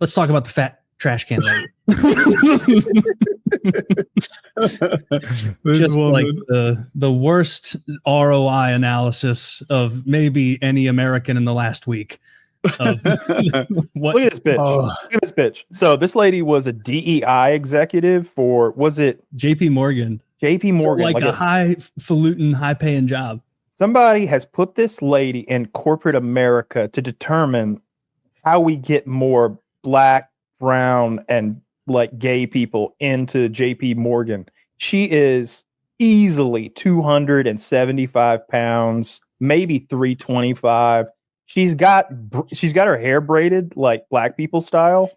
let's talk about the fat trash can lady. Just like the worst ROI analysis of maybe any American in the last week. Look at this bitch. Look at this bitch. So this lady was a DEI executive for, was it JPMorgan? JPMorgan, so like a highfalutin, high-paying job. Somebody has put this lady in corporate America to determine how we get more black, brown, and like gay people into JPMorgan. She is easily 275 pounds, maybe 325. She's got her hair braided like black people style.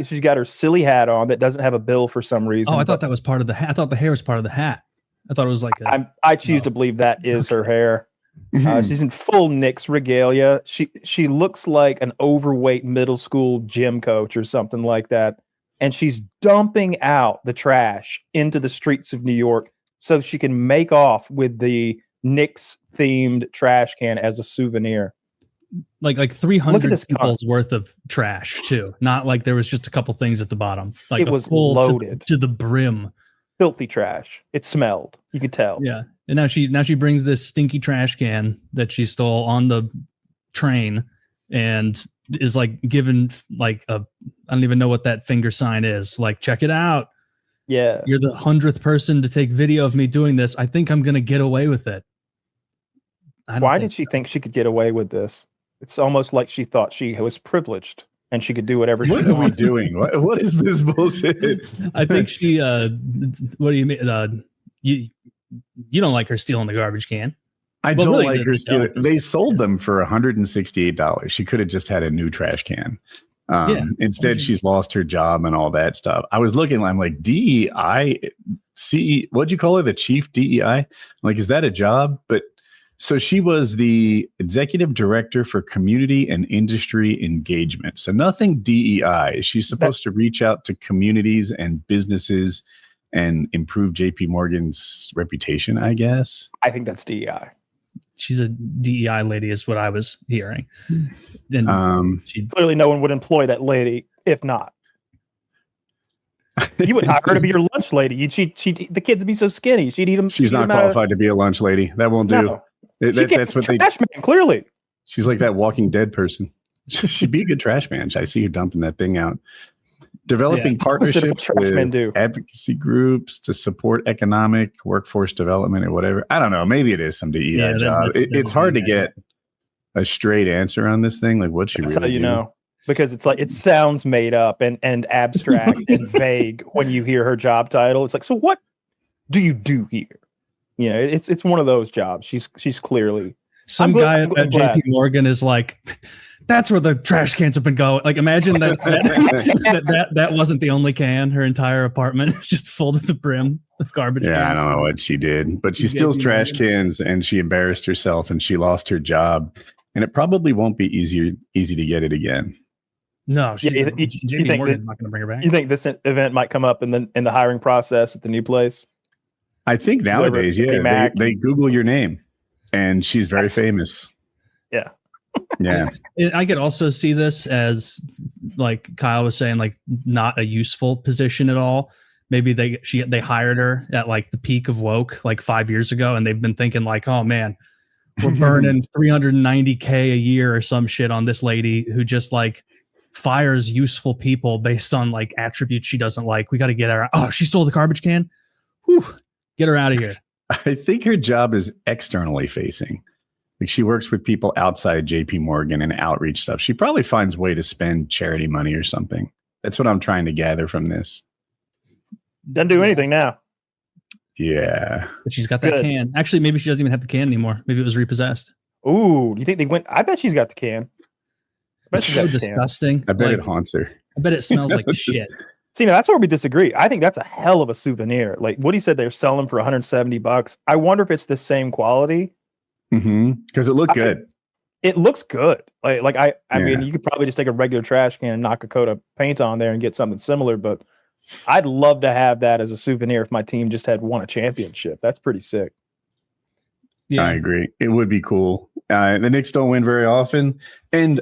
She's got her silly hat on that doesn't have a bill for some reason. Oh, I thought that was part of the hat. I thought the hair was part of the hat. I thought it was like I choose to believe that is her hair. She's in full Knicks regalia. She looks like an overweight middle school gym coach or something like that. And she's dumping out the trash into the streets of New York so she can make off with the Knicks themed trash can as a souvenir. Like 300 people's worth of trash too. Not like there was just a couple things at the bottom. Like it was loaded to the brim. Filthy trash. It smelled. You could tell. Yeah. And now she brings this stinky trash can that she stole on the train and is like given like I don't even know what that finger sign is. Like, check it out. Yeah. You're the 100th person to take video of me doing this. I think I'm going to get away with it. Why did she think she could get away with this? It's almost like she thought she was privileged and she could do whatever she wanted. What are we doing? What is this bullshit? I think she, what do you mean? You don't like her stealing the garbage can. I don't like her stealing. They sold them for $168. She could have just had a new trash can. Instead, she's lost her job and all that stuff. I was looking, I'm like, DEI, what'd you call her? The chief DEI? Like, is that a job? But so she was the executive director for community and industry engagement. So nothing DEI. She's supposed to reach out to communities and businesses and improve JPMorgan's reputation, I guess. I think that's DEI. She's a DEI lady is what I was hearing. And clearly no one would employ that lady if not. You would hire her to be your lunch lady. The kids would be so skinny. She'd eat them. She's not qualified to be a lunch lady. That won't do. No. That's what they. Trash man, clearly. She's like that Walking Dead person. She'd be a good trash man. I see her dumping that thing out. Developing partnerships with advocacy groups to support economic workforce development or whatever. I don't know. Maybe it is some DEI job. It's hard to get a straight answer on this thing. Like, what's she really? That's how you know. Because it's like it sounds made up and abstract and vague when you hear her job title. It's like, so what do you do here? You know, it's one of those jobs. She's clearly some guy at JPMorgan is like, that's where the trash cans have been going. Like, imagine that wasn't the only can. Her entire apartment is just full to the brim of garbage. Yeah, cans. I don't know what she did, but she steals trash cans and she embarrassed herself and she lost her job. And it probably won't be easy to get it again. No, JPMorgan's not going to bring her back. You think this event might come up in the hiring process at the new place? I think nowadays, they Google your name, and she's very famous. Yeah. Yeah. I could also see this as, like Kyle was saying, like not a useful position at all. Maybe they hired her at like the peak of woke like 5 years ago, and they've been thinking like, oh man, we're burning $390K a year or some shit on this lady who just like fires useful people based on like attributes she doesn't like. We got to get her. Oh, she stole the garbage can. Whew. Get her out of here. I think her job is externally facing. Like she works with people outside JPMorgan and outreach stuff. She probably finds a way to spend charity money or something. That's what I'm trying to gather from this. Doesn't do anything now. Yeah. But she's got that can. Actually, maybe she doesn't even have the can anymore. Maybe it was repossessed. Ooh, you think they went? I bet she's got the can. It's so disgusting. I bet it haunts her. I bet it smells like shit. See, now that's where we disagree. I think that's a hell of a souvenir. Like Woody said, they're selling for $170. I wonder if it's the same quality. Because it looked good. It looks good. I mean, you could probably just take a regular trash can and knock a coat of paint on there and get something similar. But I'd love to have that as a souvenir if my team just had won a championship. That's pretty sick. Yeah. I agree. It would be cool. The Knicks don't win very often. And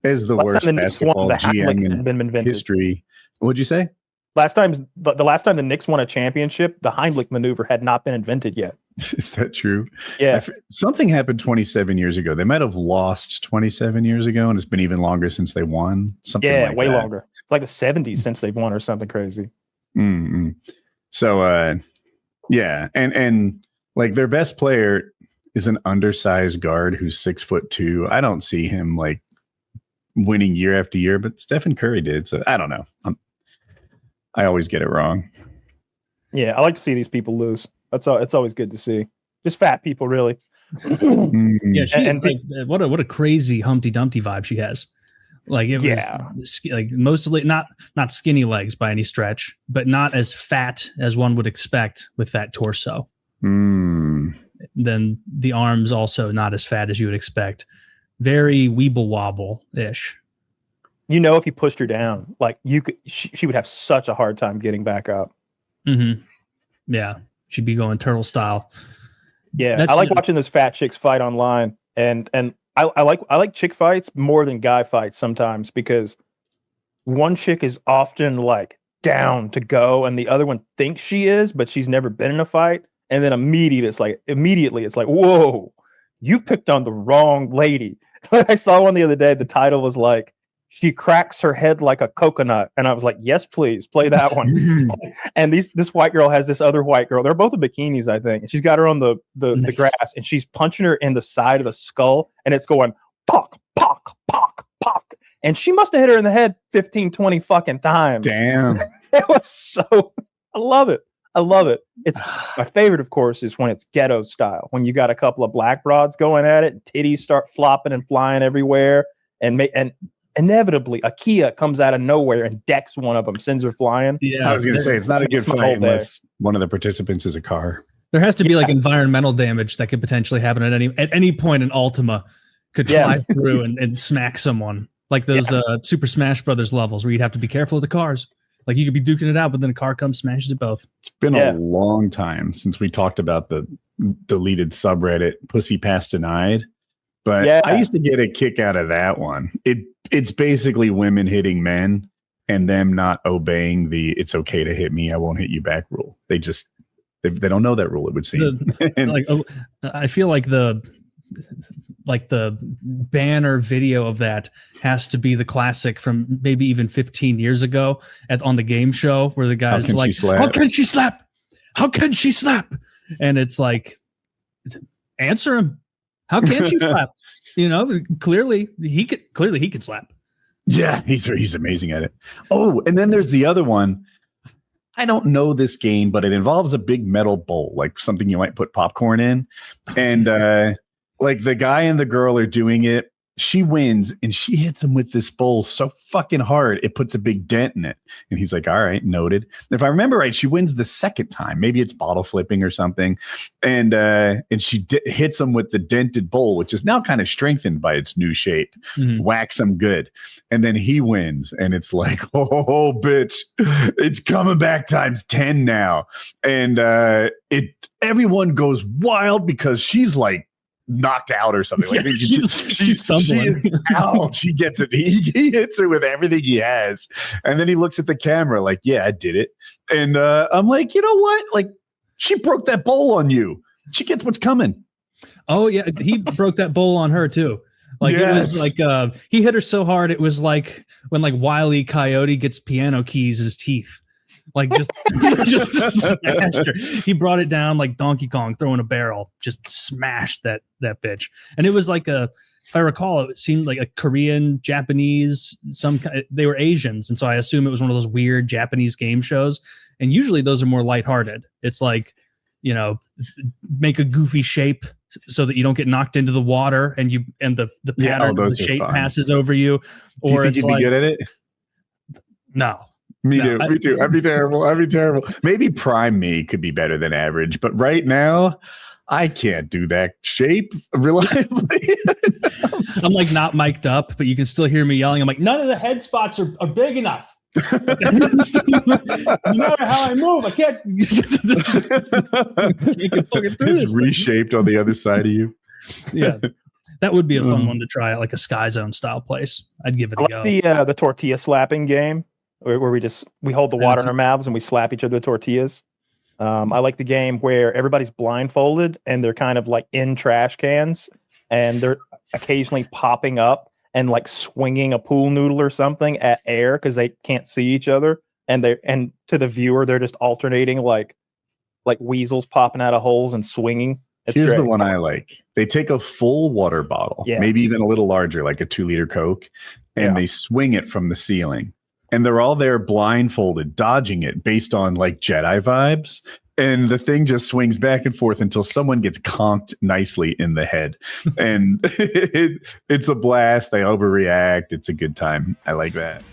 as the worst basketball GM in history. What'd you say? The last time the Knicks won a championship, the Heimlich maneuver had not been invented yet. Is that true? Yeah. Something happened 27 years ago. They might have lost 27 years ago, and it's been even longer since they won. Something like way that. longer. It's like the 70s since they've won or something crazy. Mm-hmm. So, yeah. And like their best player is an undersized guard who's 6'2". I don't see him like winning year after year, but Stephen Curry did. So I don't know. I always get it wrong. Yeah, I like to see these people lose. It's always good to see. Just fat people, really. Yeah, what a crazy Humpty Dumpty vibe she has. Like it was like mostly not skinny legs by any stretch, but not as fat as one would expect with that torso. Then the arms also not as fat as you would expect. Very weeble wobble ish. You know, if you pushed her down, like she would have such a hard time getting back up. Mm-hmm. Yeah, she'd be going turtle style. Yeah, I like watching those fat chicks fight online, and I like chick fights more than guy fights sometimes because one chick is often like down to go, and the other one thinks she is, but she's never been in a fight, and then immediately it's like, whoa, you picked on the wrong lady. I saw one the other day. The title was like, she cracks her head like a coconut. And I was like, yes, please play that one. And this white girl has this other white girl. They're both in bikinis, I think. And she's got her on the grass and she's punching her in the side of the skull. And it's going pock, pock, pock, pock. And she must have hit her in the head 15, 20 fucking times. Damn. It was I love it. I love it. It's my favorite, of course, is when it's ghetto style. When you got a couple of black broads going at it and titties start flopping and flying everywhere. And inevitably, a Kia comes out of nowhere and decks one of them, sends her flying. Yeah, I was going to say, it's not a good fight unless one of the participants is a car. There has to be like environmental damage that could potentially happen at any point. An Ultima could fly through and smack someone, like those Super Smash Brothers levels where you'd have to be careful of the cars. Like you could be duking it out, but then a car comes, smashes it both. It's been a long time since we talked about the deleted subreddit Pussy Pass Denied. But I used to get a kick out of that one. It's basically women hitting men and them not obeying the "it's okay to hit me, I won't hit you back" rule. They don't know that rule, it would seem. I feel like the banner video of that has to be the classic from maybe even 15 years ago on the game show where the guy's like, "How can she slap? How can she slap?" And it's like, answer him. How can she slap? You know, clearly he can slap. Yeah, he's amazing at it. Oh, and then there's the other one. I don't know this game, but it involves a big metal bowl, like something you might put popcorn in. And like the guy and the girl are doing it. She wins and she hits him with this bowl so fucking hard it puts a big dent in it. And he's like, all right, noted. If I remember right, she wins the second time. Maybe it's bottle flipping or something. And she hits him with the dented bowl, which is now kind of strengthened by its new shape. Mm-hmm. Whacks him good. And then he wins. And it's like, oh, bitch, it's coming back times 10 now. And everyone goes wild because she's like, knocked out or something. Like she's stumbling. She is out. She gets it. He hits her with everything he has, and then he looks at the camera like, "Yeah, I did it." And I'm like, you know what? Like, she broke that bowl on you. She gets what's coming. Oh yeah, he broke that bowl on her too. Like it was like he hit her so hard it was like when like Wile E. Coyote gets piano keys as teeth. Like just smashed her. He brought it down like Donkey Kong throwing a barrel, just smashed that bitch. And it was like if I recall, it seemed like a Korean, Japanese, they were Asians. And so I assume it was one of those weird Japanese game shows. And usually those are more lighthearted. It's like, you know, make a goofy shape so that you don't get knocked into the water and the pattern of the shape passes over you. Or do you think you'd be good at it? No. Me too. I'd be terrible. Maybe prime me could be better than average, but right now I can't do that shape reliably. I'm like not mic'd up, but you can still hear me yelling. I'm like, none of the head spots are big enough. No matter how I move, I can't fucking through this. Reshaped on the other side of you. Yeah. That would be a fun one to try at like a Sky Zone style place. I'd give it a go. The tortilla slapping game where we hold the water in our mouths and we slap each other with tortillas. I like the game where everybody's blindfolded and they're kind of like in trash cans and they're occasionally popping up and like swinging a pool noodle or something at air because they can't see each other. And to the viewer, they're just alternating like weasels popping out of holes and swinging. Here's the one I like. They take a full water bottle, maybe even a little larger, like a 2-liter Coke, and they swing it from the ceiling. And they're all there blindfolded, dodging it based on like Jedi vibes. And the thing just swings back and forth until someone gets conked nicely in the head. And it's a blast. They overreact. It's a good time. I like that.